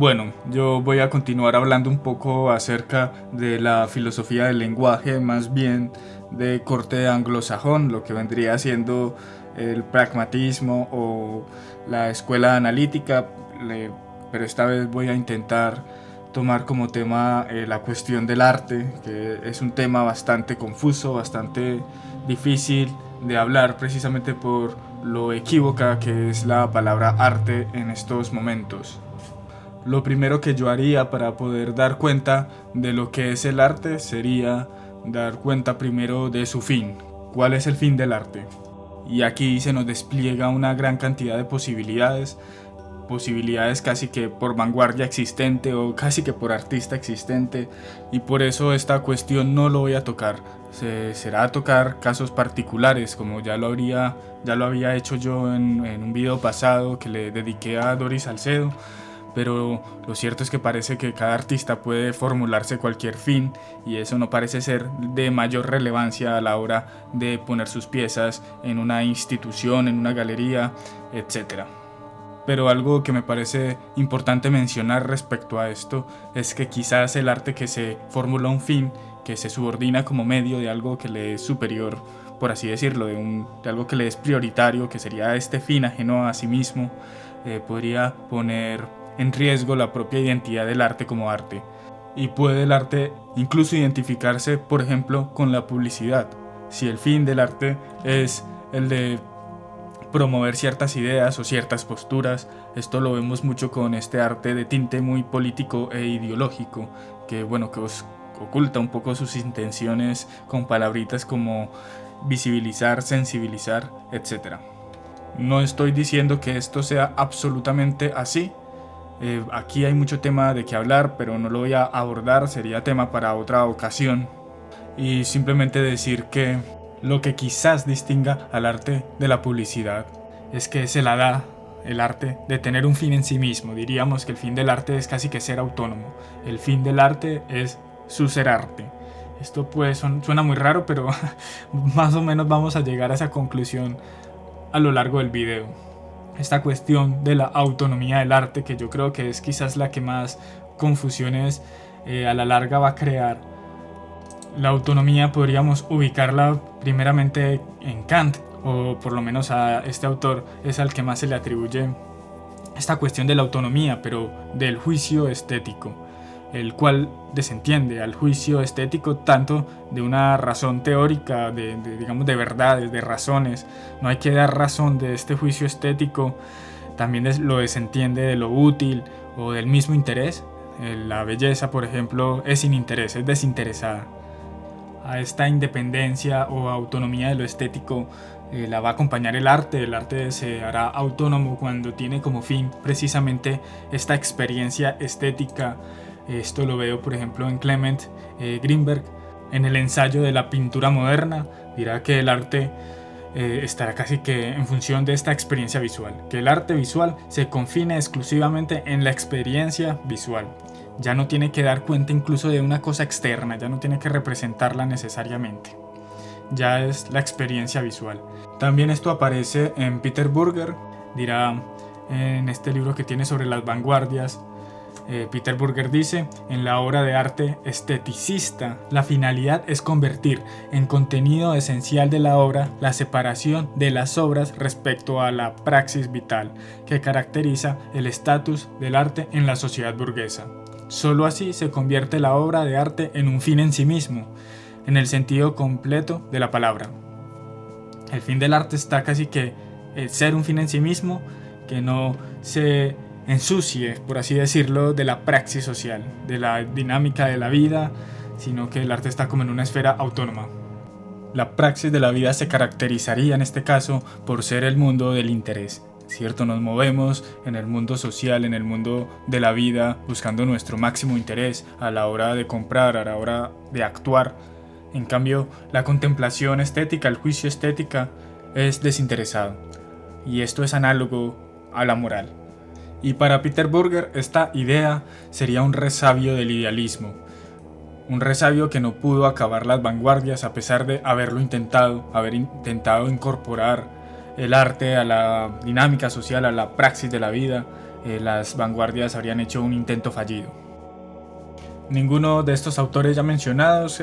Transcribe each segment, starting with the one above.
Bueno, yo voy a continuar hablando un poco acerca de la filosofía del lenguaje, más bien de corte anglosajón, lo que vendría siendo el pragmatismo o la escuela analítica, pero esta vez voy a intentar tomar como tema la cuestión del arte, que es un tema bastante confuso, bastante difícil de hablar precisamente por lo equívoca que es la palabra arte en estos momentos. Lo primero que yo haría para poder dar cuenta de lo que es el arte sería dar cuenta primero de su fin. ¿Cuál es el fin del arte? Y aquí se nos despliega una gran cantidad de posibilidades casi que por vanguardia existente o casi que por artista existente, y por eso esta cuestión no lo voy a tocar. Será a tocar casos particulares, como ya lo había hecho yo en un video pasado que le dediqué a Doris Salcedo. Pero lo cierto es que parece que cada artista puede formularse cualquier fin, y eso no parece ser de mayor relevancia a la hora de poner sus piezas en una institución, en una galería, etc. Pero algo que me parece importante mencionar respecto a esto es que quizás el arte que se formula un fin, que se subordina como medio de algo que le es superior, por así decirlo, de algo que le es prioritario, que sería este fin ajeno a sí mismo, podría poner en riesgo la propia identidad del arte como arte. Y puede el arte incluso identificarse, por ejemplo, con la publicidad. Si el fin del arte es el de promover ciertas ideas o ciertas posturas, esto lo vemos mucho con este arte de tinte muy político e ideológico, que oculta un poco sus intenciones con palabritas como visibilizar, sensibilizar, etc. No estoy diciendo que esto sea absolutamente así. Aquí hay mucho tema de qué hablar, pero no lo voy a abordar, sería tema para otra ocasión. Y simplemente decir que lo que quizás distinga al arte de la publicidad es que se la da el arte de tener un fin en sí mismo. Diríamos que el fin del arte es casi que ser autónomo. El fin del arte es su ser arte. Esto pues suena muy raro, pero más o menos vamos a llegar a esa conclusión a lo largo del video. Esta cuestión de la autonomía del arte, que yo creo que es quizás la que más confusiones a la larga va a crear. La autonomía podríamos ubicarla primeramente en Kant, o por lo menos a este autor es al que más se le atribuye esta cuestión de la autonomía, pero del juicio estético, el cual desentiende al juicio estético tanto de una razón teórica, digamos de verdades, de razones. No hay que dar razón de este juicio estético. También lo desentiende de lo útil o del mismo interés. La belleza, por ejemplo, es sin interés, es desinteresada. A esta independencia o autonomía de lo estético la va a acompañar el arte. El arte se hará autónomo cuando tiene como fin precisamente esta experiencia estética. Esto lo veo por ejemplo en Clement Greenberg, en el ensayo de la pintura moderna. Dirá que el arte estará casi que en función de esta experiencia visual, que el arte visual se confine exclusivamente en la experiencia visual. Ya no tiene que dar cuenta incluso de una cosa externa, ya no tiene que representarla necesariamente. Ya es la experiencia visual. También esto aparece en Peter Burger. Dirá en este libro que tiene sobre las vanguardias, Peter Burger dice: en la obra de arte esteticista, la finalidad es convertir en contenido esencial de la obra la separación de las obras respecto a la praxis vital que caracteriza el estatus del arte en la sociedad burguesa. Solo así se convierte la obra de arte en un fin en sí mismo, en el sentido completo de la palabra. El fin del arte está casi que ser un fin en sí mismo, que no se ensucie, por así decirlo, de la praxis social, de la dinámica de la vida, sino que el arte está como en una esfera autónoma. La praxis de la vida se caracterizaría en este caso por ser el mundo del interés, ¿cierto? Nos movemos en el mundo social, en el mundo de la vida, buscando nuestro máximo interés a la hora de comprar, a la hora de actuar. En cambio, la contemplación estética, el juicio estética, es desinteresado. Y esto es análogo a la moral. Y para Peter Burger esta idea sería un resabio del idealismo. Un resabio que no pudo acabar las vanguardias a pesar de haber intentado incorporar el arte a la dinámica social, a la praxis de la vida, las vanguardias habrían hecho un intento fallido. Ninguno de estos autores ya mencionados,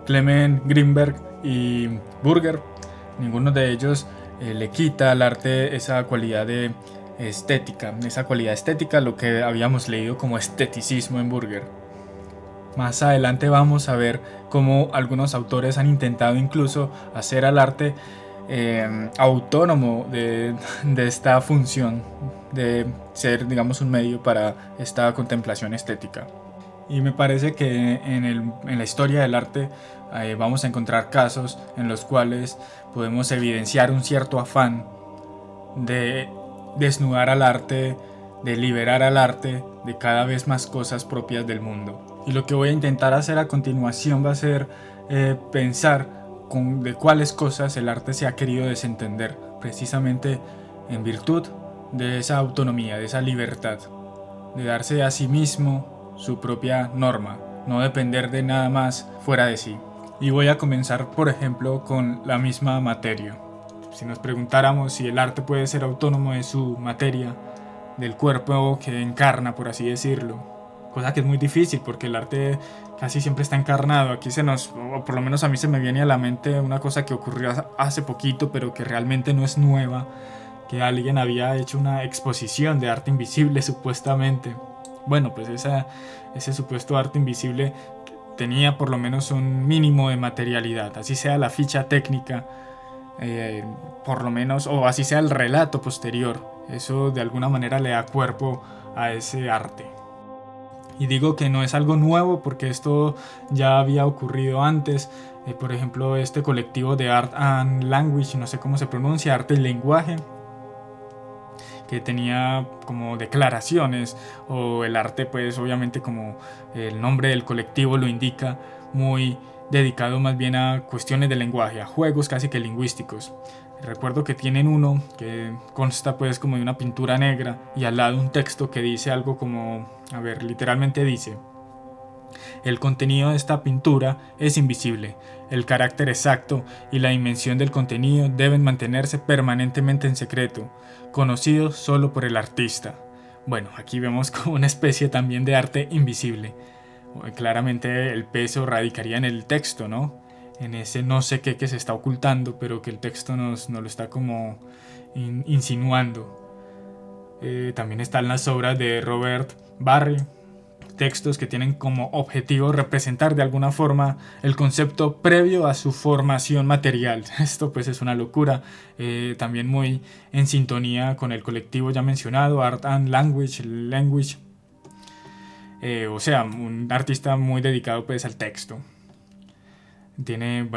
Clement Greenberg y Burger, ninguno de ellos le quita al arte esa cualidad de estética, lo que habíamos leído como esteticismo en Burger. Más adelante vamos a ver cómo algunos autores han intentado incluso hacer al arte autónomo de esta función de ser, digamos, un medio para esta contemplación estética. Y me parece que en la historia del arte vamos a encontrar casos en los cuales podemos evidenciar un cierto afán de desnudar al arte, de liberar al arte de cada vez más cosas propias del mundo. Y lo que voy a intentar hacer a continuación va a ser pensar de cuáles cosas el arte se ha querido desentender, precisamente en virtud de esa autonomía, de esa libertad, de darse a sí mismo su propia norma, no depender de nada más fuera de sí. Y voy a comenzar, por ejemplo, con la misma materia. Si nos preguntáramos si el arte puede ser autónomo de su materia, del cuerpo que encarna, por así decirlo, cosa que es muy difícil porque el arte casi siempre está encarnado. Aquí o por lo menos a mí se me viene a la mente una cosa que ocurrió hace poquito, pero que realmente no es nueva, que alguien había hecho una exposición de arte invisible supuestamente. Bueno, pues ese supuesto arte invisible tenía por lo menos un mínimo de materialidad, así sea la ficha técnica, por lo menos, o así sea el relato posterior. Eso de alguna manera le da cuerpo a ese arte. Y digo que no es algo nuevo porque esto ya había ocurrido antes. Por ejemplo, este colectivo de Art and Language, no sé cómo se pronuncia, Arte y Lenguaje, que tenía como declaraciones, o el arte, pues obviamente como el nombre del colectivo lo indica, muy dedicado más bien a cuestiones de lenguaje, a juegos casi que lingüísticos. Recuerdo que tienen uno que consta pues como de una pintura negra y al lado un texto que dice algo como, literalmente dice: el contenido de esta pintura es invisible. El carácter exacto y la dimensión del contenido deben mantenerse permanentemente en secreto, conocido solo por el artista. Bueno, aquí vemos como una especie también de arte invisible. Claramente el peso radicaría en el texto, ¿no? En ese no sé qué que se está ocultando, pero que el texto nos lo está como insinuando. También están las obras de Robert Barry, textos que tienen como objetivo representar de alguna forma el concepto previo a su formación material. Esto pues es una locura, también muy en sintonía con el colectivo ya mencionado, Art and Language, o sea, un artista muy dedicado pues al texto.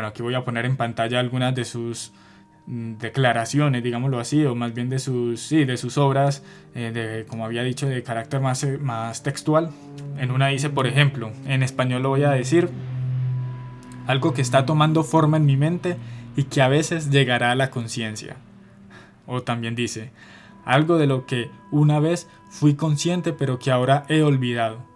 Aquí voy a poner en pantalla algunas de sus declaraciones, digámoslo así, o más bien de sus obras, como había dicho, de carácter más textual. En una dice, por ejemplo, en español lo voy a decir: algo que está tomando forma en mi mente y que a veces llegará a la conciencia. O también dice: algo de lo que una vez fui consciente pero que ahora he olvidado.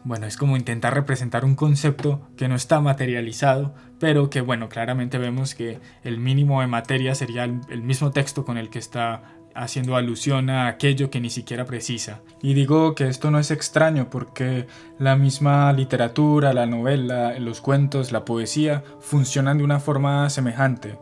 Bueno, es como intentar representar un concepto que no está materializado, pero que, claramente vemos que el mínimo de materia sería el mismo texto con el que está haciendo alusión a aquello que ni siquiera precisa. Y digo que esto no es extraño porque la misma literatura, la novela, los cuentos, la poesía funcionan de una forma semejante.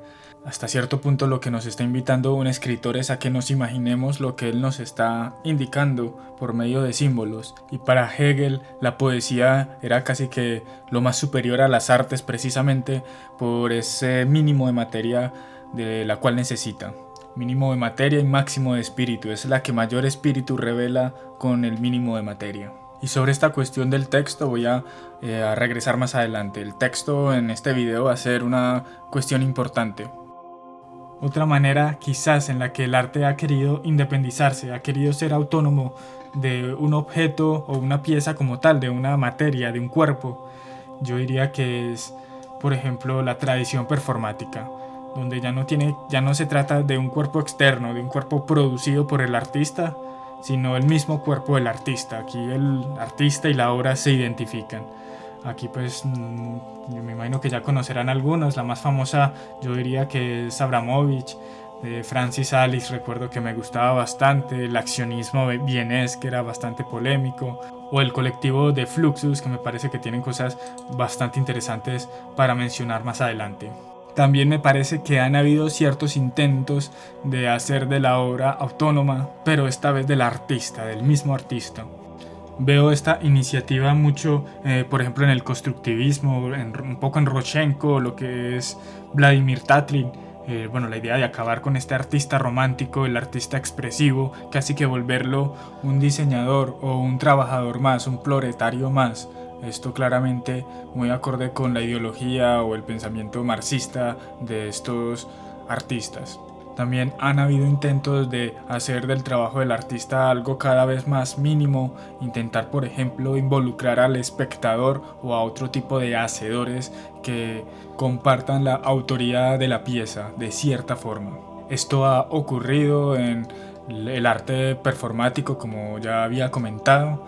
Hasta cierto punto lo que nos está invitando un escritor es a que nos imaginemos lo que él nos está indicando por medio de símbolos. Y para Hegel la poesía era casi que lo más superior a las artes, precisamente por ese mínimo de materia de la cual necesita. Mínimo de materia y máximo de espíritu. Es la que mayor espíritu revela con el mínimo de materia. Y sobre esta cuestión del texto voy a regresar más adelante. El texto en este video va a ser una cuestión importante. Otra manera quizás en la que el arte ha querido independizarse, ha querido ser autónomo de un objeto o una pieza como tal, de una materia, de un cuerpo, yo diría que es, por ejemplo, la tradición performática, donde ya no se trata de un cuerpo externo, de un cuerpo producido por el artista, sino el mismo cuerpo del artista. Aquí el artista y la obra se identifican. Aquí pues yo me imagino que ya conocerán algunos. La más famosa yo diría que es Abramovich, de Francis Alice recuerdo que me gustaba bastante, el accionismo vienés que era bastante polémico, o el colectivo de Fluxus, que me parece que tienen cosas bastante interesantes para mencionar más adelante. También me parece que han habido ciertos intentos de hacer de la obra autónoma, pero esta vez del artista, del mismo artista. Veo esta iniciativa mucho, por ejemplo, en el constructivismo, un poco en Rodchenko, lo que es Vladimir Tatlin. Bueno, la idea de acabar con este artista romántico, el artista expresivo, casi que volverlo un diseñador o un trabajador más, un proletario más. Esto claramente muy acorde con la ideología o el pensamiento marxista de estos artistas. También han habido intentos de hacer del trabajo del artista algo cada vez más mínimo, intentar por ejemplo involucrar al espectador o a otro tipo de hacedores que compartan la autoría de la pieza de cierta forma. Esto ha ocurrido en el arte performático, como ya había comentado,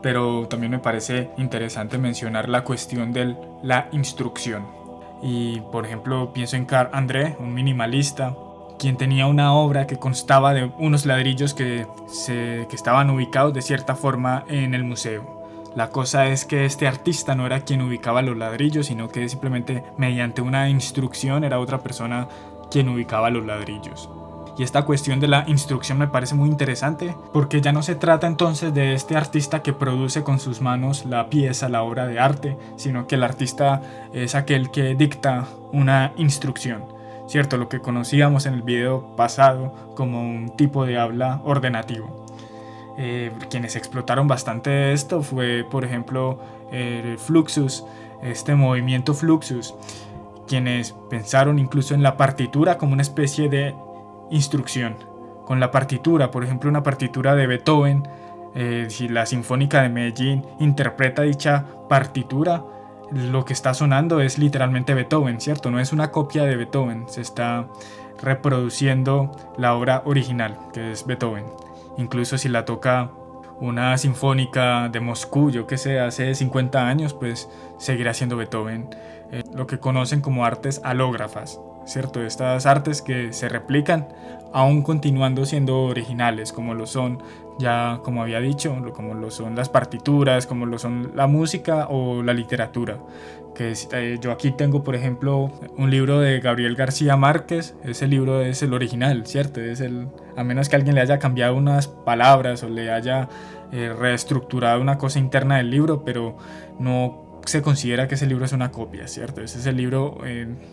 pero también me parece interesante mencionar la cuestión de la instrucción. Y por ejemplo pienso en Carl André, un minimalista, quien tenía una obra que constaba de unos ladrillos que estaban ubicados de cierta forma en el museo. La cosa es que este artista no era quien ubicaba los ladrillos, sino que simplemente mediante una instrucción era otra persona quien ubicaba los ladrillos. Y esta cuestión de la instrucción me parece muy interesante, porque ya no se trata entonces de este artista que produce con sus manos la pieza, la obra de arte, sino que el artista es aquel que dicta una instrucción. Cierto, lo que conocíamos en el video pasado como un tipo de habla ordenativo. Quienes explotaron bastante esto fue, por ejemplo, el Fluxus, este movimiento Fluxus, quienes pensaron incluso en la partitura como una especie de instrucción. Con la partitura, por ejemplo, una partitura de Beethoven, si la Sinfónica de Medellín interpreta dicha partitura, lo que está sonando es literalmente Beethoven, ¿cierto? No es una copia de Beethoven, se está reproduciendo la obra original, que es Beethoven. Incluso si la toca una sinfónica de Moscú, yo que sé, hace 50 años, pues seguirá siendo Beethoven. Lo que conocen como artes alógrafas, ¿cierto? Estas artes que se replican aún continuando siendo originales, como lo son, ya como había dicho, como lo son las partituras, como lo son la música o la literatura. Yo aquí tengo, por ejemplo, un libro de Gabriel García Márquez. Ese libro es el original, ¿cierto? A menos que alguien le haya cambiado unas palabras o le haya reestructurado una cosa interna del libro, pero no se considera que ese libro es una copia, ¿cierto? Ese es el libro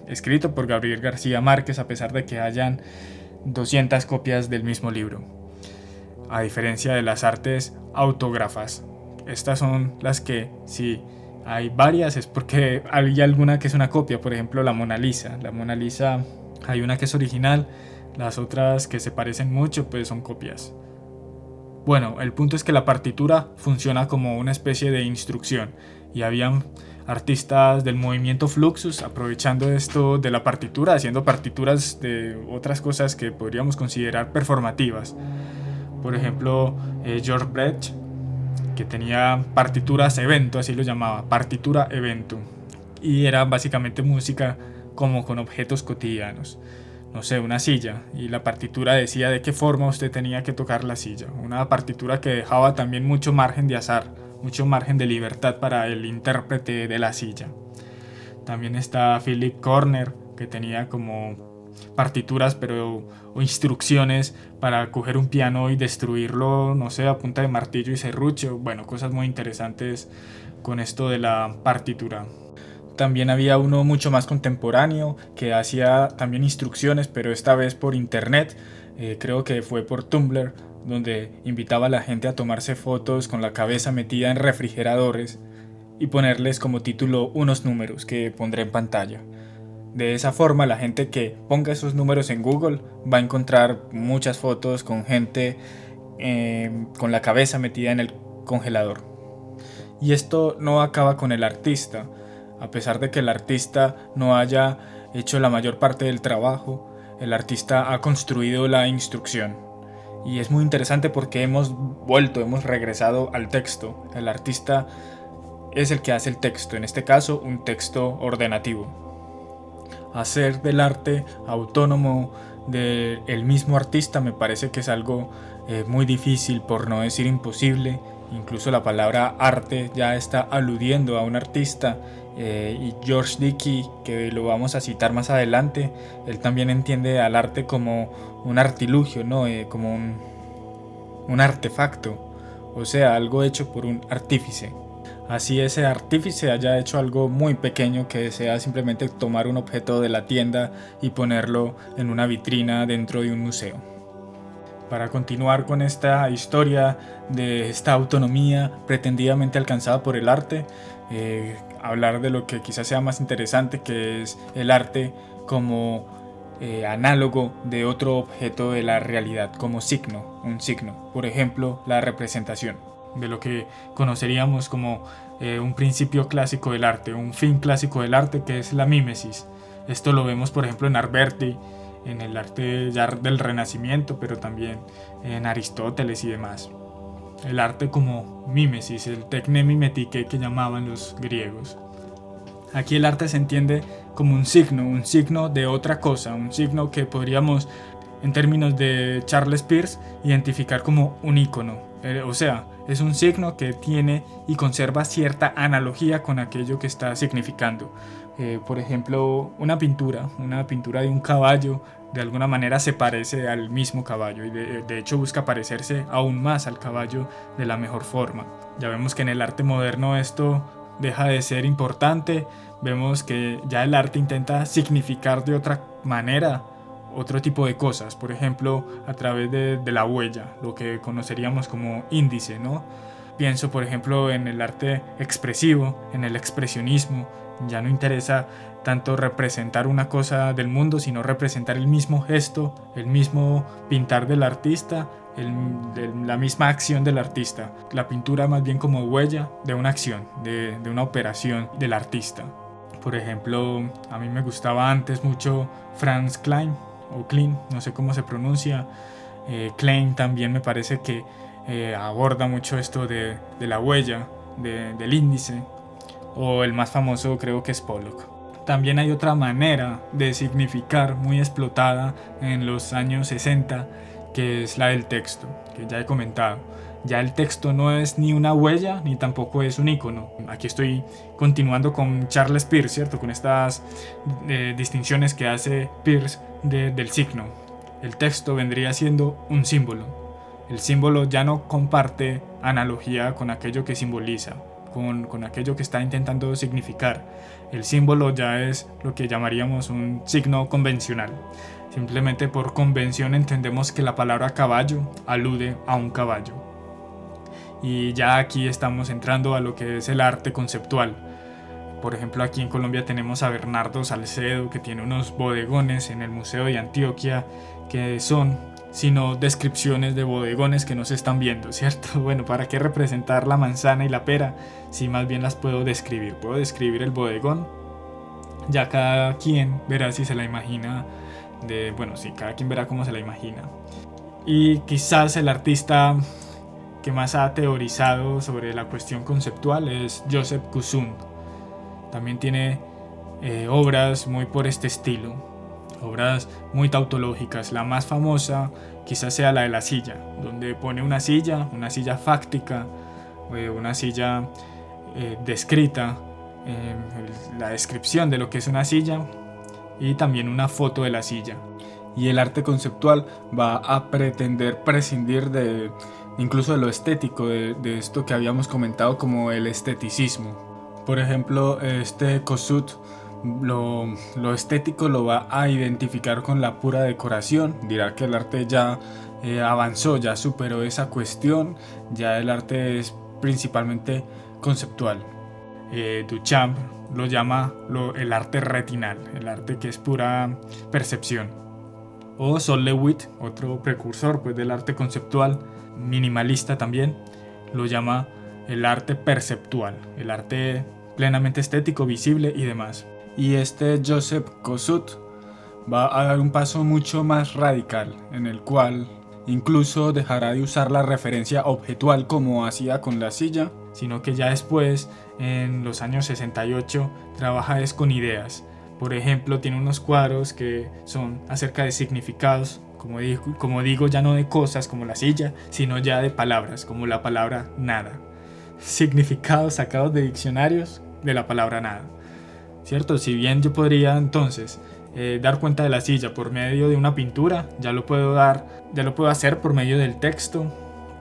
escrito por Gabriel García Márquez, a pesar de que hayan 200 copias del mismo libro. A diferencia de las artes autógrafas, estas son las que, si hay varias, es porque hay alguna que es una copia. Por ejemplo, la Mona Lisa. La Mona Lisa, hay una que es original, las otras que se parecen mucho, pues son copias. Bueno, el punto es que la partitura funciona como una especie de instrucción, y habían artistas del movimiento Fluxus aprovechando esto de la partitura, haciendo partituras de otras cosas que podríamos considerar performativas. Por ejemplo, George Brecht, que tenía partituras evento, así lo llamaba, partitura evento, y era básicamente música como con objetos cotidianos. No sé, una silla, y la partitura decía de qué forma usted tenía que tocar la silla. Una partitura que dejaba también mucho margen de azar, mucho margen de libertad para el intérprete de la silla. También está Philip Corner, que tenía como partituras o instrucciones para coger un piano y destruirlo, no sé, a punta de martillo y serrucho. Bueno, cosas muy interesantes con esto de la partitura. También había uno mucho más contemporáneo que hacía también instrucciones, pero esta vez por internet. Creo que fue por Tumblr, donde invitaba a la gente a tomarse fotos con la cabeza metida en refrigeradores y ponerles como título unos números que pondré en pantalla. De esa forma, la gente que ponga esos números en Google va a encontrar muchas fotos con gente con la cabeza metida en el congelador. Y esto no acaba con el artista. A pesar de que el artista no haya hecho la mayor parte del trabajo, el artista ha construido la instrucción. Y es muy interesante porque hemos regresado al texto. El artista es el que hace el texto, en este caso un texto ordenativo. Hacer del arte autónomo del mismo artista me parece que es algo muy difícil, por no decir imposible. Incluso la palabra arte ya está aludiendo a un artista, y George Dickey, que lo vamos a citar más adelante, él también entiende al arte como un artilugio, ¿no? Como un artefacto, o sea, algo hecho por un artífice. Así ese artífice haya hecho algo muy pequeño que sea simplemente tomar un objeto de la tienda y ponerlo en una vitrina dentro de un museo. Para continuar con esta historia de esta autonomía pretendidamente alcanzada por el arte, hablar de lo que quizás sea más interesante, que es el arte como análogo de otro objeto de la realidad, como signo, un signo, por ejemplo la representación, de lo que conoceríamos como un principio clásico del arte, un fin clásico del arte, que es la mímesis. Esto lo vemos por ejemplo en Alberti, en el arte ya del Renacimiento, pero también en Aristóteles y demás. El arte como mímesis, el tecne mimetike que llamaban los griegos. Aquí el arte se entiende como un signo de otra cosa, un signo que podríamos, en términos de Charles Peirce, identificar como un icono. O sea, es un signo que tiene y conserva cierta analogía con aquello que está significando. Por ejemplo, una pintura de un caballo, de alguna manera se parece al mismo caballo y de hecho busca parecerse aún más al caballo de la mejor forma. Ya vemos que en el arte moderno esto deja de ser importante, vemos que ya el arte intenta significar de otra manera otro tipo de cosas, por ejemplo a través de la huella, lo que conoceríamos como índice, ¿no? Pienso por ejemplo en el arte expresivo, en el expresionismo. Ya no interesa tanto representar una cosa del mundo, sino representar el mismo gesto, el mismo pintar del artista, la misma acción del artista. La pintura más bien como huella de una acción, de una operación del artista. Por ejemplo, a mí me gustaba antes mucho Franz Klein, o Klein, no sé cómo se pronuncia. Klein también me parece que aborda mucho esto de la huella, del índice. O el más famoso creo que es Pollock. También hay otra manera de significar muy explotada en los años 60, que es la del texto, que ya he comentado. Ya el texto no es ni una huella ni tampoco es un icono. Aquí estoy continuando con Charles Peirce, ¿cierto? Con estas distinciones que hace Peirce del signo. El texto vendría siendo un símbolo. El símbolo ya no comparte analogía con aquello que simboliza, con aquello que está intentando significar. El símbolo ya es lo que llamaríamos un signo convencional. Simplemente por convención entendemos que la palabra caballo alude a un caballo. Y ya aquí estamos entrando a lo que es el arte conceptual. Por ejemplo, aquí en Colombia tenemos a Bernardo Salcedo, que tiene unos bodegones en el Museo de Antioquia que son sino descripciones de bodegones que no se están viendo, ¿cierto? Bueno, ¿para qué representar la manzana y la pera si más bien las puedo describir? Puedo describir el bodegón, ya cada quien verá si se la imagina, cada quien verá cómo se la imagina. Y quizás el artista que más ha teorizado sobre la cuestión conceptual es Joseph Kosuth. También tiene obras muy por este estilo, obras muy tautológicas. La más famosa quizás sea la de la silla, donde pone una silla fáctica, una silla descrita, la descripción de lo que es una silla y también una foto de la silla. Y el arte conceptual va a pretender prescindir incluso de lo estético, de esto que habíamos comentado como el esteticismo. Por ejemplo, Kosuth lo estético lo va a identificar con la pura decoración. Dirá que el arte ya avanzó, ya superó esa cuestión, ya el arte es principalmente conceptual. Duchamp lo llama el arte retinal, el arte que es pura percepción. O Sol LeWitt, otro precursor pues, del arte conceptual, minimalista también, lo llama el arte perceptual, el arte plenamente estético, visible y demás. Y Joseph Kosuth va a dar un paso mucho más radical, en el cual incluso dejará de usar la referencia objetual como hacía con la silla, sino que ya después, en los años 68, trabaja con ideas. Por ejemplo, tiene unos cuadros que son acerca de significados, como digo, ya no de cosas como la silla, sino ya de palabras, como la palabra nada. Significados sacados de diccionarios de la palabra nada, ¿cierto? Si bien yo podría entonces dar cuenta de la silla por medio de una pintura, ya lo puedo hacer por medio del texto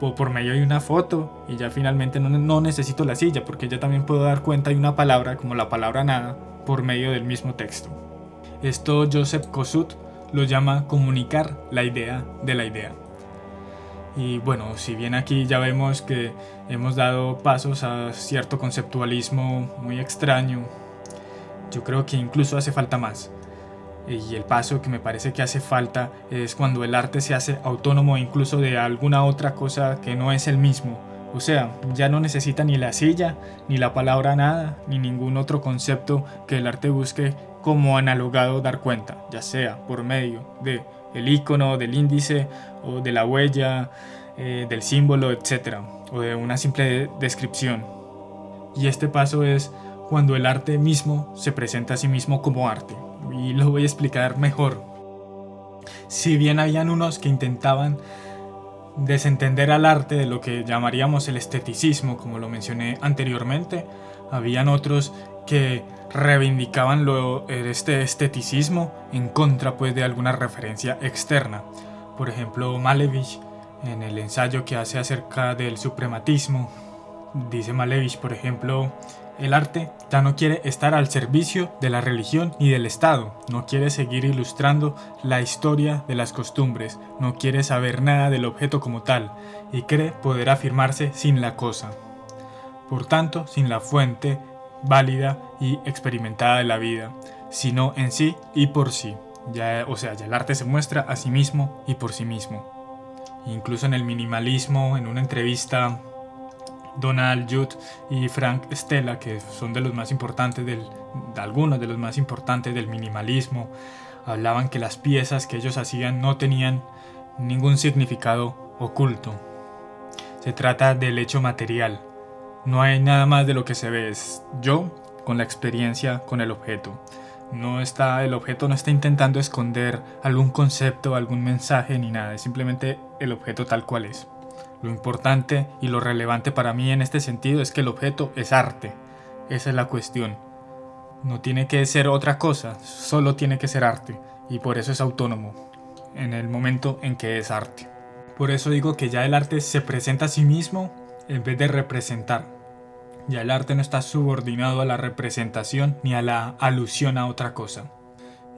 o por medio de una foto, y ya finalmente no necesito la silla, porque ya también puedo dar cuenta de una palabra como la palabra nada por medio del mismo texto. Esto Joseph Kosuth lo llama comunicar la idea de la idea. Y bueno, si bien aquí ya vemos que hemos dado pasos a cierto conceptualismo muy extraño, yo creo que incluso hace falta más. Y el paso que me parece que hace falta es cuando el arte se hace autónomo incluso de alguna otra cosa que no es el mismo. O sea, ya no necesita ni la silla, ni la palabra nada, ni ningún otro concepto que el arte busque como analogado dar cuenta, ya sea por medio de el icono, del índice o de la huella, del símbolo, etc. o de una simple descripción. Y este paso es cuando el arte mismo se presenta a sí mismo como arte. Y lo voy a explicar mejor. Si bien habían unos que intentaban desentender al arte de lo que llamaríamos el esteticismo, como lo mencioné anteriormente, habían otros que reivindicaban este esteticismo en contra pues de alguna referencia externa. Por ejemplo, Malevich, en el ensayo que hace acerca del suprematismo, dice Malevich, por ejemplo: el arte ya no quiere estar al servicio de la religión y del Estado, no quiere seguir ilustrando la historia de las costumbres, no quiere saber nada del objeto como tal, y cree poder afirmarse sin la cosa. Por tanto, sin la fuente válida y experimentada de la vida, sino en sí y por sí. Ya el arte se muestra a sí mismo y por sí mismo. Incluso en el minimalismo, en una entrevista, Donald Judd y Frank Stella, que son de los más importantes algunos de los más importantes del minimalismo, hablaban que las piezas que ellos hacían no tenían ningún significado oculto. Se trata del hecho material. No hay nada más de lo que se ve, es yo con la experiencia con el objeto. El objeto no está intentando esconder algún concepto, algún mensaje ni nada, es simplemente el objeto tal cual es. Lo importante y lo relevante para mí en este sentido es que el objeto es arte. Esa es la cuestión. No tiene que ser otra cosa, solo tiene que ser arte, y por eso es autónomo en el momento en que es arte. Por eso digo que ya el arte se presenta a sí mismo en vez de representar. Ya el arte no está subordinado a la representación ni a la alusión a otra cosa.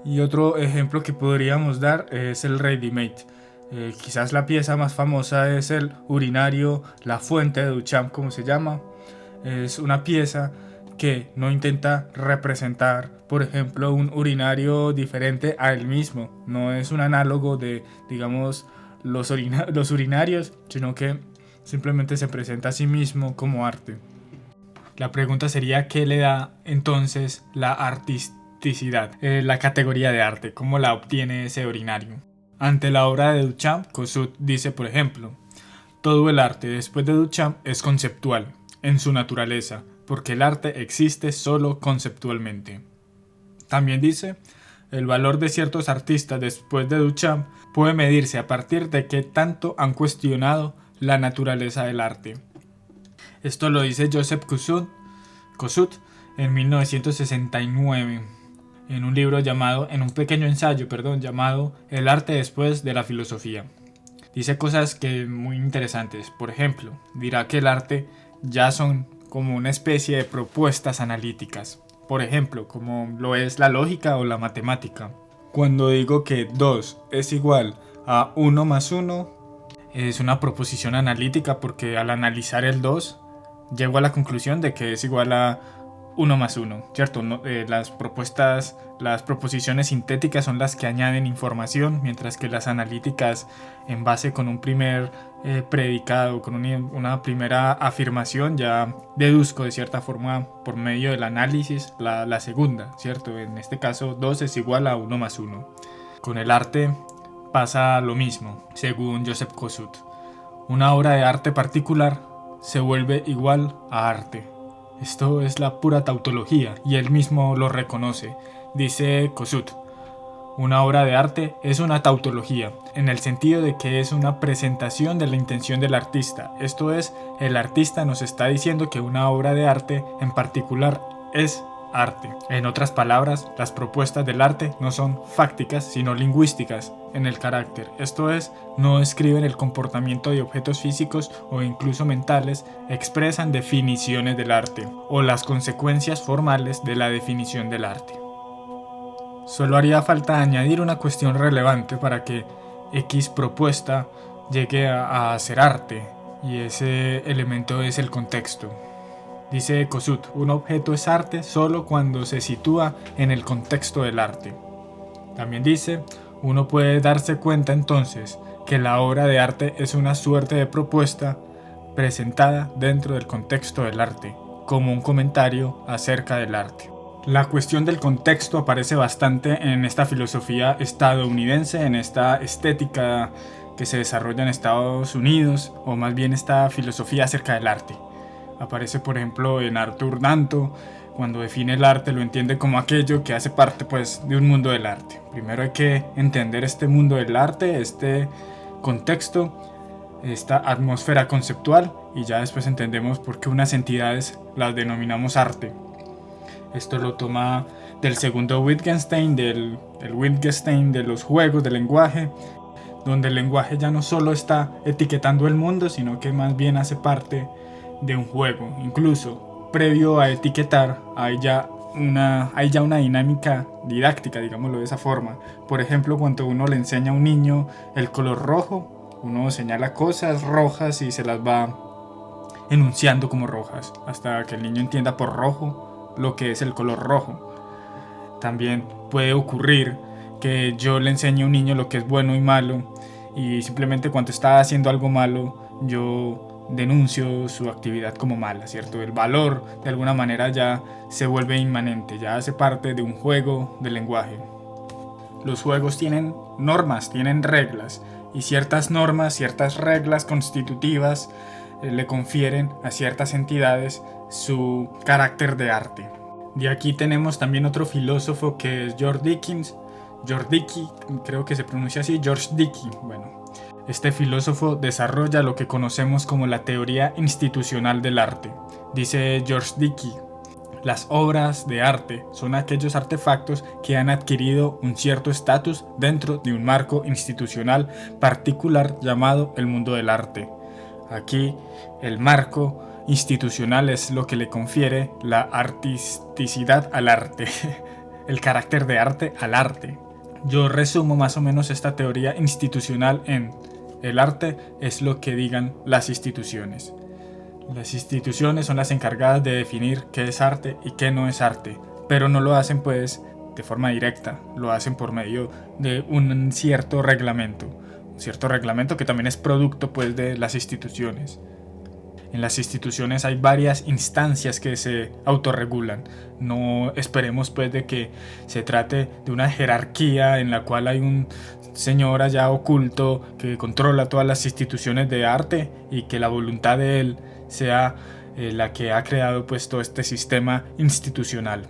Y otro ejemplo que podríamos dar es el ready-made. Quizás la pieza más famosa es el urinario La Fuente de Duchamp, como se llama. Es una pieza que no intenta representar, por ejemplo, un urinario diferente a él mismo. No es un análogo de, digamos, los urinarios, sino que simplemente se presenta a sí mismo como arte. La pregunta sería: ¿qué le da entonces la artisticidad, la categoría de arte? ¿Cómo la obtiene ese urinario? Ante la obra de Duchamp, Kosuth dice, por ejemplo: todo el arte después de Duchamp es conceptual, en su naturaleza, porque el arte existe solo conceptualmente. También dice: el valor de ciertos artistas después de Duchamp puede medirse a partir de qué tanto han cuestionado la naturaleza del arte. Esto lo dice Joseph Kosuth en 1969, en un pequeño ensayo llamado El arte después de la filosofía. Dice cosas muy interesantes. Por ejemplo, dirá que el arte ya son como una especie de propuestas analíticas. Por ejemplo, como lo es la lógica o la matemática. Cuando digo que 2 es igual a 1 más 1, es una proposición analítica porque al analizar el 2, llego a la conclusión de que es igual a 1 más 1, ¿cierto? Las proposiciones sintéticas son las que añaden información, mientras que las analíticas, en base con un primer predicado, con una primera afirmación, ya deduzco de cierta forma por medio del análisis la segunda, ¿cierto? En este caso 2 es igual a 1 más 1. Con el arte pasa lo mismo, según Joseph Kosuth. Una obra de arte particular se vuelve igual a arte. Esto es la pura tautología y él mismo lo reconoce. Dice Kossuth: una obra de arte es una tautología, en el sentido de que es una presentación de la intención del artista. Esto es, el artista nos está diciendo que una obra de arte en particular es arte. En otras palabras, las propuestas del arte no son fácticas, sino lingüísticas en el carácter. Esto es, no describen el comportamiento de objetos físicos o incluso mentales, expresan definiciones del arte o las consecuencias formales de la definición del arte. Solo haría falta añadir una cuestión relevante para que X propuesta llegue a ser arte, y ese elemento es el contexto. Dice Kossuth: un objeto es arte solo cuando se sitúa en el contexto del arte. También dice: uno puede darse cuenta entonces que la obra de arte es una suerte de propuesta presentada dentro del contexto del arte, como un comentario acerca del arte. La cuestión del contexto aparece bastante en esta filosofía estadounidense, en esta estética que se desarrolla en Estados Unidos, o más bien esta filosofía acerca del arte. Aparece, por ejemplo, en Arthur Danto. Cuando define el arte, lo entiende como aquello que hace parte, pues, de un mundo del arte. Primero hay que entender este mundo del arte, este contexto, esta atmósfera conceptual, y ya después entendemos por qué unas entidades las denominamos arte. Esto lo toma del segundo Wittgenstein, del Wittgenstein de los juegos del lenguaje, donde el lenguaje ya no solo está etiquetando el mundo, sino que más bien hace parte de un juego. Incluso previo a etiquetar hay ya una dinámica didáctica, digámoslo de esa forma. Por ejemplo, cuando uno le enseña a un niño el color rojo, uno señala cosas rojas y se las va enunciando como rojas, hasta que el niño entienda por rojo lo que es el color rojo. También puede ocurrir que yo le enseñe a un niño lo que es bueno y malo, y simplemente cuando está haciendo algo malo yo denuncio su actividad como mala, ¿cierto? El valor de alguna manera ya se vuelve inmanente, ya hace parte de un juego del lenguaje. Los juegos tienen normas, tienen reglas, y ciertas normas, ciertas reglas constitutivas le confieren a ciertas entidades su carácter de arte. De aquí tenemos también otro filósofo que es George Dickens, creo que se pronuncia así, George Dickey. Bueno, este filósofo desarrolla lo que conocemos como la teoría institucional del arte. Dice George Dickey: las obras de arte son aquellos artefactos que han adquirido un cierto estatus dentro de un marco institucional particular llamado el mundo del arte. Aquí el marco institucional es lo que le confiere la artisticidad al arte, el carácter de arte al arte. Yo resumo más o menos esta teoría institucional en: el arte es lo que digan las instituciones. Las instituciones son las encargadas de definir qué es arte y qué no es arte, pero no lo hacen pues de forma directa, lo hacen por medio de un cierto reglamento que también es producto pues de las instituciones. En las instituciones hay varias instancias que se autorregulan. No esperemos pues de que se trate de una jerarquía en la cual hay un señor allá oculto que controla todas las instituciones de arte y que la voluntad de él sea la que ha creado pues todo este sistema institucional.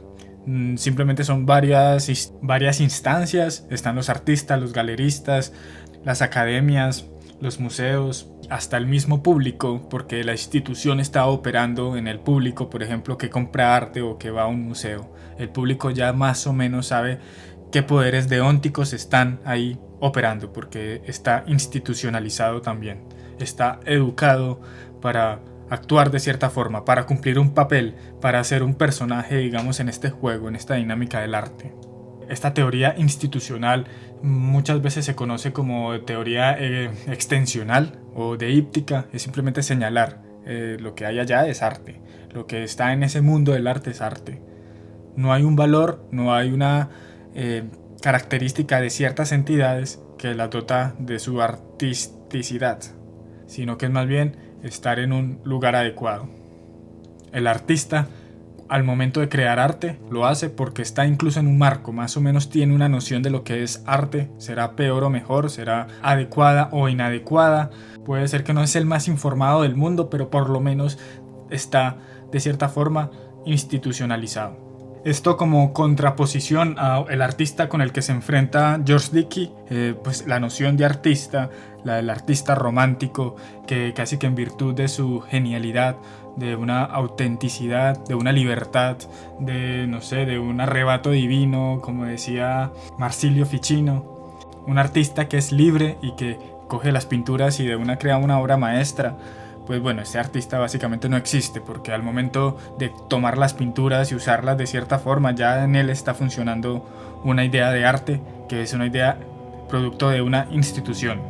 Simplemente son varias instancias. Están los artistas, los galeristas, las academias, los museos, hasta el mismo público, porque la institución está operando en el público, por ejemplo, que compra arte o que va a un museo. El público ya más o menos sabe qué poderes deónticos están ahí operando, porque está institucionalizado también. Está educado para actuar de cierta forma, para cumplir un papel, para ser un personaje, digamos, en este juego, en esta dinámica del arte. Esta teoría institucional muchas veces se conoce como teoría extensional o deíptica. Es simplemente señalar lo que hay allá es arte, lo que está en ese mundo del arte es arte. No hay un valor, no hay una característica de ciertas entidades que las dota de su artisticidad, sino que es más bien estar en un lugar adecuado. El artista, al momento de crear arte, lo hace porque está incluso en un marco, más o menos tiene una noción de lo que es arte, será peor o mejor, será adecuada o inadecuada, puede ser que no es el más informado del mundo, pero por lo menos está de cierta forma institucionalizado. Esto como contraposición al artista con el que se enfrenta George Dickey, pues la noción de artista, la del artista romántico, que casi que en virtud de su genialidad, de una autenticidad, de una libertad, de no sé, de un arrebato divino, como decía Marsilio Ficino, un artista que es libre y que coge las pinturas y de una crea una obra maestra. Pues bueno, este artista básicamente no existe, porque al momento de tomar las pinturas y usarlas de cierta forma, ya en él está funcionando una idea de arte, que es una idea producto de una institución.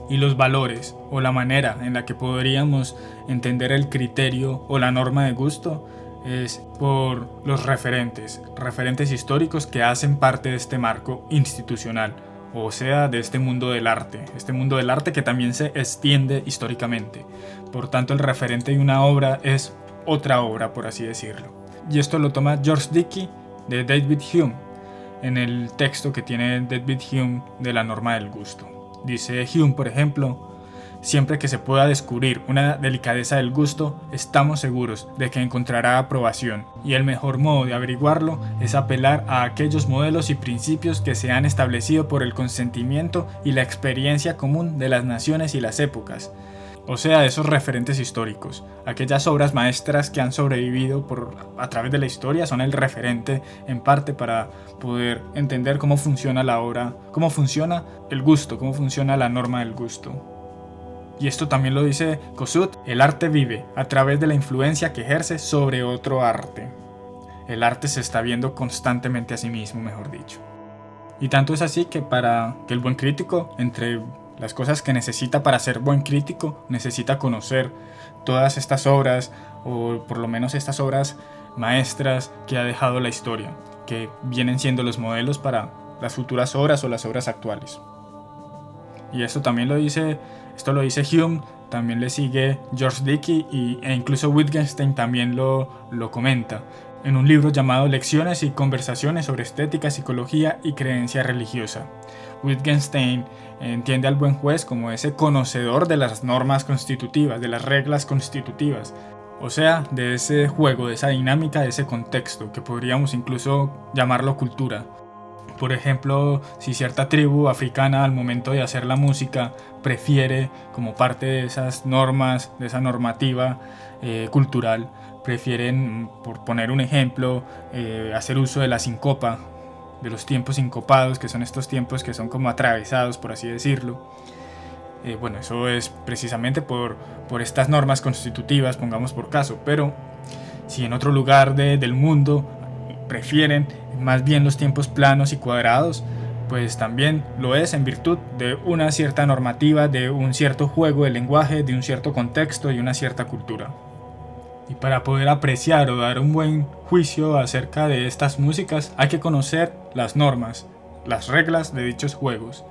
Y los valores o la manera en la que podríamos entender el criterio o la norma de gusto es por los referentes históricos que hacen parte de este marco institucional, o sea, de este mundo del arte que también se extiende históricamente. Por tanto, el referente de una obra es otra obra, por así decirlo. Y esto lo toma George Dickey de David Hume, en el texto que tiene David Hume de la norma del gusto. Dice Hume, por ejemplo: siempre que se pueda descubrir una delicadeza del gusto, estamos seguros de que encontrará aprobación, y el mejor modo de averiguarlo es apelar a aquellos modelos y principios que se han establecido por el consentimiento y la experiencia común de las naciones y las épocas. O sea, esos referentes históricos, aquellas obras maestras que han sobrevivido a través de la historia, son el referente en parte para poder entender cómo funciona la obra, cómo funciona el gusto, cómo funciona la norma del gusto. Y esto también lo dice Kossuth: el arte vive a través de la influencia que ejerce sobre otro arte. El arte se está viendo constantemente a sí mismo, mejor dicho. Y tanto es así que para que el buen crítico, entre las cosas que necesita para ser buen crítico, necesita conocer todas estas obras, o por lo menos estas obras maestras que ha dejado la historia, que vienen siendo los modelos para las futuras obras o las obras actuales. Y esto lo dice Hume, también le sigue George Dickey e incluso Wittgenstein también lo comenta en un libro llamado Lecciones y conversaciones sobre estética, psicología y creencia religiosa. Wittgenstein entiende al buen juez como ese conocedor de las normas constitutivas, de las reglas constitutivas, o sea, de ese juego, de esa dinámica, de ese contexto, que podríamos incluso llamarlo cultura. Por ejemplo, si cierta tribu africana al momento de hacer la música prefiere, como parte de esas normas, de esa normativa cultural, prefieren, por poner un ejemplo, hacer uso de la sincopa, de los tiempos sincopados, que son estos tiempos que son como atravesados, por así decirlo. Bueno, eso es precisamente por estas normas constitutivas, pongamos por caso, pero si en otro lugar del mundo prefieren más bien los tiempos planos y cuadrados, pues también lo es en virtud de una cierta normativa, de un cierto juego de lenguaje, de un cierto contexto y una cierta cultura. Y para poder apreciar o dar un buen juicio acerca de estas músicas, hay que conocer las normas, las reglas de dichos juegos.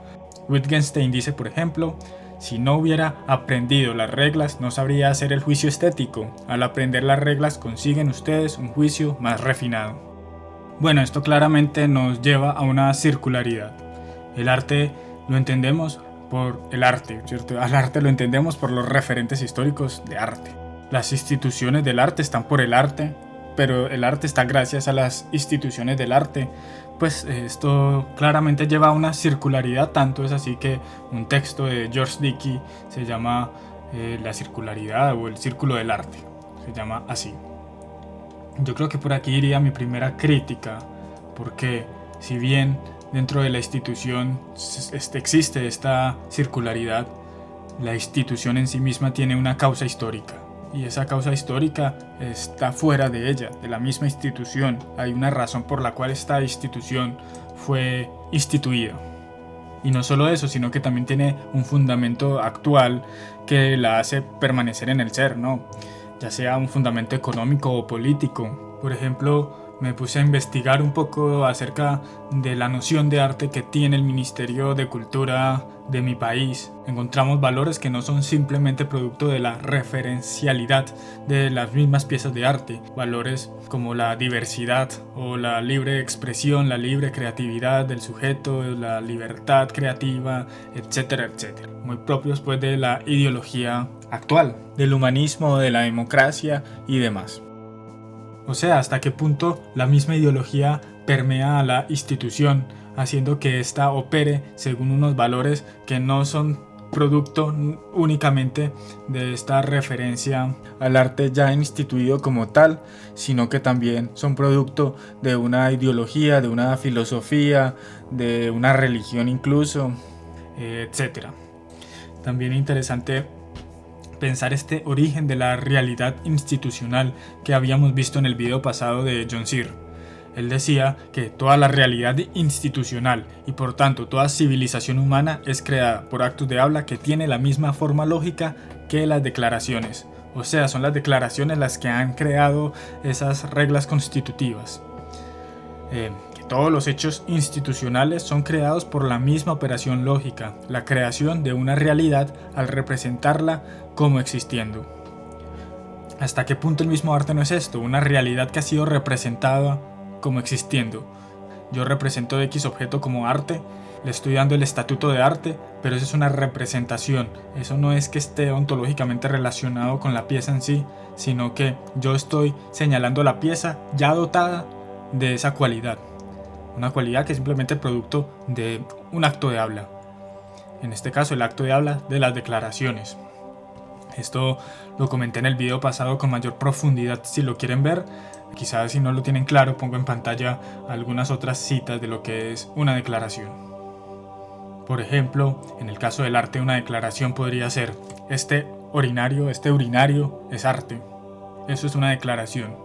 Wittgenstein dice, por ejemplo: si no hubiera aprendido las reglas, no sabría hacer el juicio estético. Al aprender las reglas consiguen ustedes un juicio más refinado. Bueno, esto claramente nos lleva a una circularidad. El arte lo entendemos por el arte, ¿cierto? Al arte lo entendemos por los referentes históricos de arte. Las instituciones del arte están por el arte, pero el arte está gracias a las instituciones del arte. Pues esto claramente lleva a una circularidad, tanto es así que un texto de George Dickey se llama La circularidad o el círculo del arte, se llama así. Yo creo que por aquí iría mi primera crítica, porque si bien dentro de la institución existe esta circularidad, la institución en sí misma tiene una causa histórica, y esa causa histórica está fuera de ella, de la misma institución. Hay una razón por la cual esta institución fue instituida. Y no solo eso, sino que también tiene un fundamento actual que la hace permanecer en el ser, ¿no? Ya sea un fundamento económico o político. Por ejemplo, me puse a investigar un poco acerca de la noción de arte que tiene el Ministerio de Cultura de mi país. Encontramos valores que no son simplemente producto de la referencialidad de las mismas piezas de arte. Valores como la diversidad o la libre expresión, la libre creatividad del sujeto, la libertad creativa, etcétera, etcétera. Muy propios pues de la ideología actual, del humanismo, de la democracia y demás. O sea, hasta qué punto la misma ideología permea a la institución, haciendo que ésta opere según unos valores que no son producto únicamente de esta referencia al arte ya instituido como tal, sino que también son producto de una ideología, de una filosofía, de una religión incluso, etc. También es interesante pensar este origen de la realidad institucional que habíamos visto en el video pasado de John Sear. Él decía que toda la realidad institucional y por tanto toda civilización humana es creada por actos de habla que tiene la misma forma lógica que las declaraciones. O sea, son las declaraciones las que han creado esas reglas constitutivas. Que todos los hechos institucionales son creados por la misma operación lógica, la creación de una realidad al representarla como existiendo. ¿Hasta qué punto el mismo arte no es esto? Una realidad que ha sido representada como existiendo. Yo represento X objeto como arte, le estoy dando el estatuto de arte, pero eso es una representación. Eso no es que esté ontológicamente relacionado con la pieza en sí, sino que yo estoy señalando la pieza ya dotada de esa cualidad. Una cualidad que es simplemente producto de un acto de habla. En este caso, el acto de habla de las declaraciones. Esto lo comenté en el video pasado con mayor profundidad si lo quieren ver. Quizás si no lo tienen claro, pongo en pantalla algunas otras citas de lo que es una declaración. Por ejemplo, en el caso del arte, una declaración podría ser: este urinario es arte. Eso es una declaración.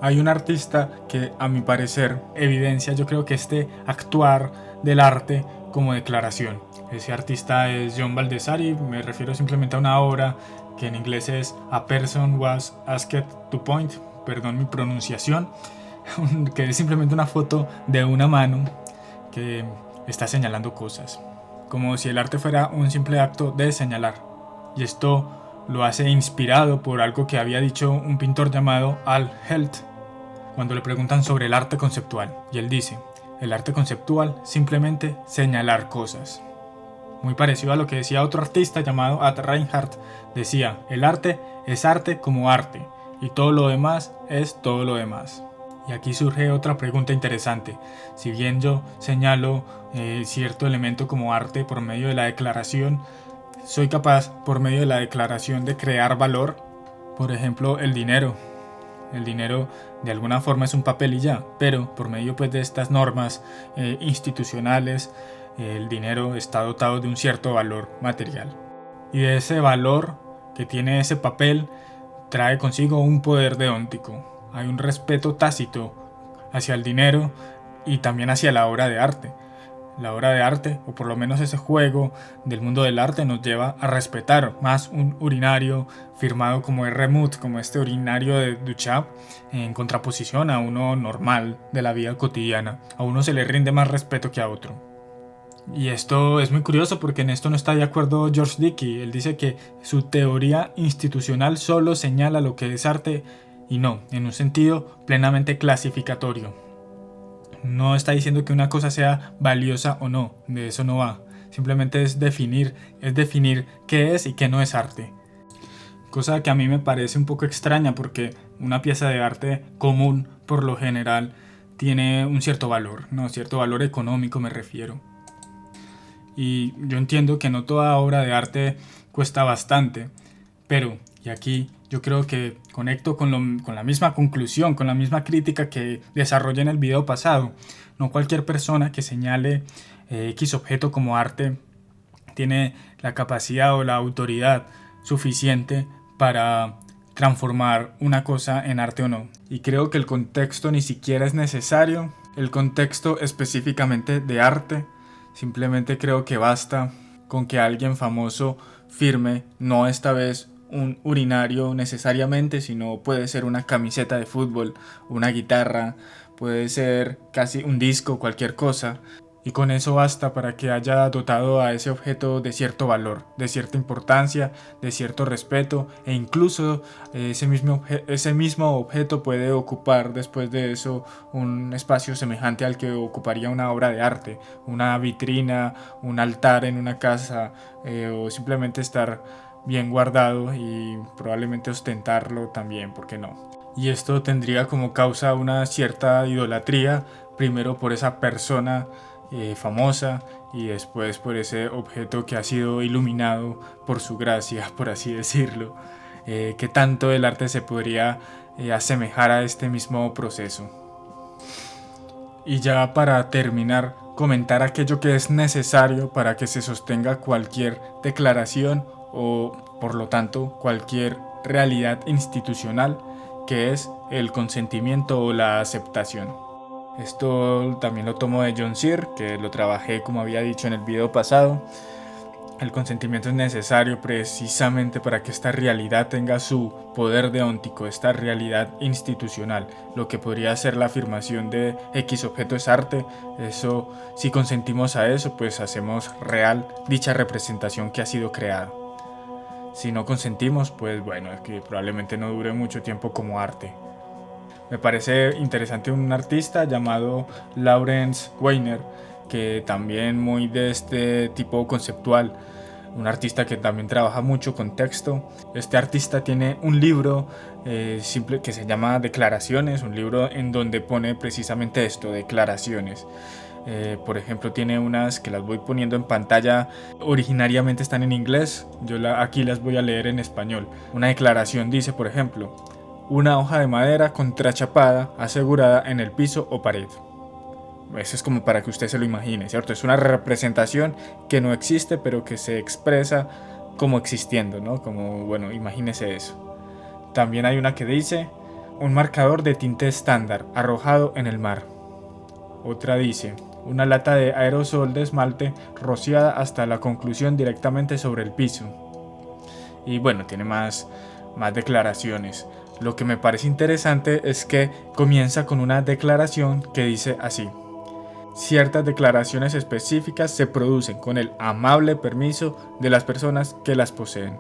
Hay un artista que, a mi parecer, evidencia, yo creo que este actuar del arte como declaración. Ese artista es John Baldessari. Me refiero simplemente a una obra que en inglés es A Person Was Asked to Point, perdón mi pronunciación, que es simplemente una foto de una mano que está señalando cosas, como si el arte fuera un simple acto de señalar. Y esto lo hace inspirado por algo que había dicho un pintor llamado Al Held, cuando le preguntan sobre el arte conceptual, y él dice: el arte conceptual simplemente señalar cosas. Muy parecido a lo que decía otro artista llamado Ad Reinhardt. Decía: el arte es arte como arte, y todo lo demás es todo lo demás. Y aquí surge otra pregunta interesante. Si bien yo señalo cierto elemento como arte por medio de la declaración, ¿soy capaz por medio de la declaración de crear valor? Por ejemplo, el dinero. El dinero de alguna forma es un papel y ya, pero por medio pues de estas normas institucionales, el dinero está dotado de un cierto valor material. Y de ese valor que tiene ese papel trae consigo un poder deóntico. Hay un respeto tácito hacia el dinero y también hacia la obra de arte. La obra de arte, o por lo menos ese juego del mundo del arte, nos lleva a respetar más un urinario firmado como R. como este urinario de Duchamp, en contraposición a uno normal de la vida cotidiana. A uno se le rinde más respeto que a otro. Y esto es muy curioso porque en esto no está de acuerdo George Dickey. Él dice que su teoría institucional solo señala lo que es arte y no, en un sentido plenamente clasificatorio. No está diciendo que una cosa sea valiosa o no, de eso no va. Simplemente es definir qué es y qué no es arte. Cosa que a mí me parece un poco extraña porque una pieza de arte común, por lo general, tiene un cierto valor, ¿no? Cierto valor económico me refiero. Y yo entiendo que no toda obra de arte cuesta bastante, pero, y aquí yo creo que conecto con la misma conclusión, con la misma crítica que desarrollé en el video pasado. No cualquier persona que señale X objeto como arte tiene la capacidad o la autoridad suficiente para transformar una cosa en arte o no. Y creo que el contexto ni siquiera es necesario, el contexto específicamente de arte. Simplemente creo que basta con que alguien famoso firme, no esta vez un urinario necesariamente, sino puede ser una camiseta de fútbol, una guitarra, puede ser casi un disco, cualquier cosa. Y con eso basta para que haya dotado a ese objeto de cierto valor, de cierta importancia, de cierto respeto, e incluso ese mismo objeto puede ocupar después de eso un espacio semejante al que ocuparía una obra de arte, una vitrina, un altar en una casa, o simplemente estar bien guardado y probablemente ostentarlo también, ¿por qué no? Y esto tendría como causa una cierta idolatría, primero por esa persona famosa y después por ese objeto que ha sido iluminado por su gracia, por así decirlo. ¿Qué tanto el arte se podría asemejar a este mismo proceso? Y ya para terminar, comentar aquello que es necesario para que se sostenga cualquier declaración o, por lo tanto, cualquier realidad institucional, que es el consentimiento o la aceptación. Esto también lo tomo de John Searle, que lo trabajé como había dicho en el video pasado. El consentimiento es necesario precisamente para que esta realidad tenga su poder deóntico, esta realidad institucional. Lo que podría ser la afirmación de X objeto es arte, eso, si consentimos a eso, pues hacemos real dicha representación que ha sido creada. Si no consentimos, pues bueno, es que probablemente no dure mucho tiempo como arte. Me parece interesante un artista llamado Lawrence Weiner, que también muy de este tipo conceptual, un artista que también trabaja mucho con texto. Este artista tiene un libro simple que se llama Declaraciones, un libro en donde pone precisamente esto, declaraciones. Por ejemplo, tiene unas que las voy poniendo en pantalla, originariamente están en inglés, aquí las voy a leer en español. Una declaración dice, por ejemplo, una hoja de madera contrachapada asegurada en el piso o pared. Eso es como para que usted se lo imagine, ¿cierto? Es una representación que no existe, pero que se expresa como existiendo, ¿no? Como, bueno, imagínese eso. También hay una que dice, un marcador de tinte estándar arrojado en el mar. Otra dice, una lata de aerosol de esmalte rociada hasta la conclusión directamente sobre el piso. Y bueno, tiene más declaraciones. Lo que me parece interesante es que comienza con una declaración que dice así. Ciertas declaraciones específicas se producen con el amable permiso de las personas que las poseen.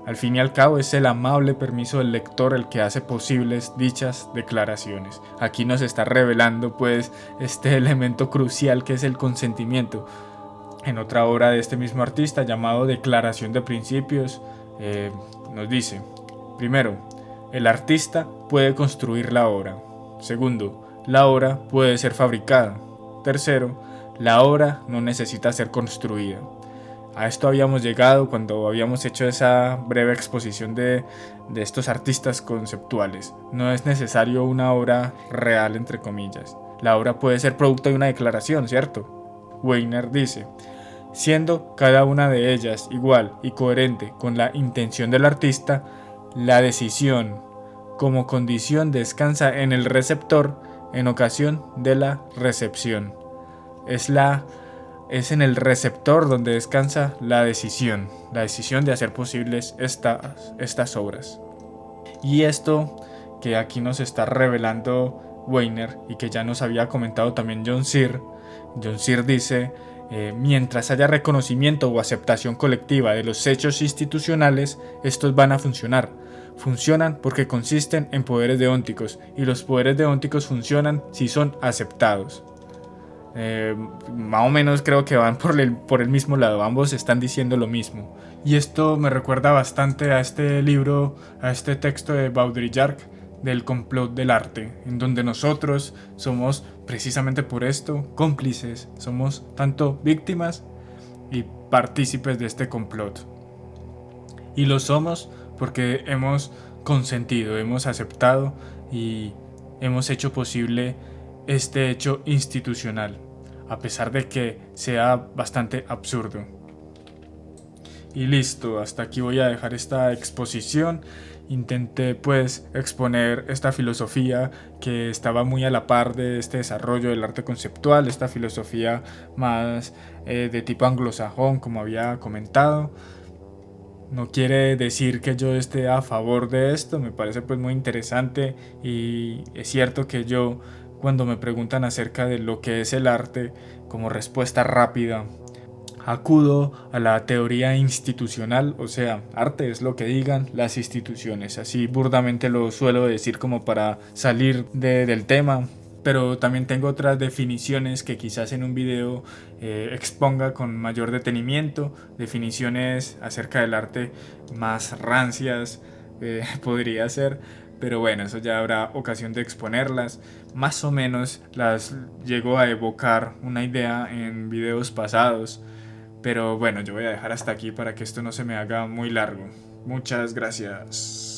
Al fin y al cabo es el amable permiso del lector el que hace posibles dichas declaraciones. Aquí nos está revelando pues este elemento crucial que es el consentimiento. En otra obra de este mismo artista llamado Declaración de Principios nos dice, primero, el artista puede construir la obra. Segundo, la obra puede ser fabricada. Tercero, la obra no necesita ser construida. A esto habíamos llegado cuando habíamos hecho esa breve exposición de estos artistas conceptuales. No es necesario una obra real, entre comillas. La obra puede ser producto de una declaración, ¿cierto? Weiner dice, siendo cada una de ellas igual y coherente con la intención del artista, la decisión como condición descansa en el receptor en ocasión de la recepción. Es en el receptor donde descansa la decisión de hacer posibles estas obras. Y esto que aquí nos está revelando Weiner y que ya nos había comentado también John Searle dice, mientras haya reconocimiento o aceptación colectiva de los hechos institucionales, estos van a funcionar. Funcionan porque consisten en poderes deónticos y los poderes deónticos funcionan si son aceptados. Más o menos creo que van por el mismo lado, ambos están diciendo lo mismo. Y esto me recuerda bastante a este libro, a este texto de Baudrillard del complot del arte, en donde nosotros somos precisamente por esto cómplices, somos tanto víctimas y partícipes de este complot. Y lo somos porque hemos consentido, hemos aceptado y hemos hecho posible este hecho institucional, a pesar de que sea bastante absurdo. Y listo, hasta aquí voy a dejar esta exposición. Intenté pues exponer esta filosofía que estaba muy a la par de este desarrollo del arte conceptual, esta filosofía más de tipo anglosajón, como había comentado. No quiere decir que yo esté a favor de esto, me parece pues muy interesante y es cierto que yo cuando me preguntan acerca de lo que es el arte, como respuesta rápida, acudo a la teoría institucional, o sea, arte es lo que digan las instituciones, así burdamente lo suelo decir como para salir del tema. pero también tengo otras definiciones que quizás en un video exponga con mayor detenimiento, definiciones acerca del arte más rancias, podría ser, pero bueno, eso ya habrá ocasión de exponerlas. Más o menos las llego a evocar una idea en videos pasados, pero bueno, yo voy a dejar hasta aquí para que esto no se me haga muy largo. Muchas gracias.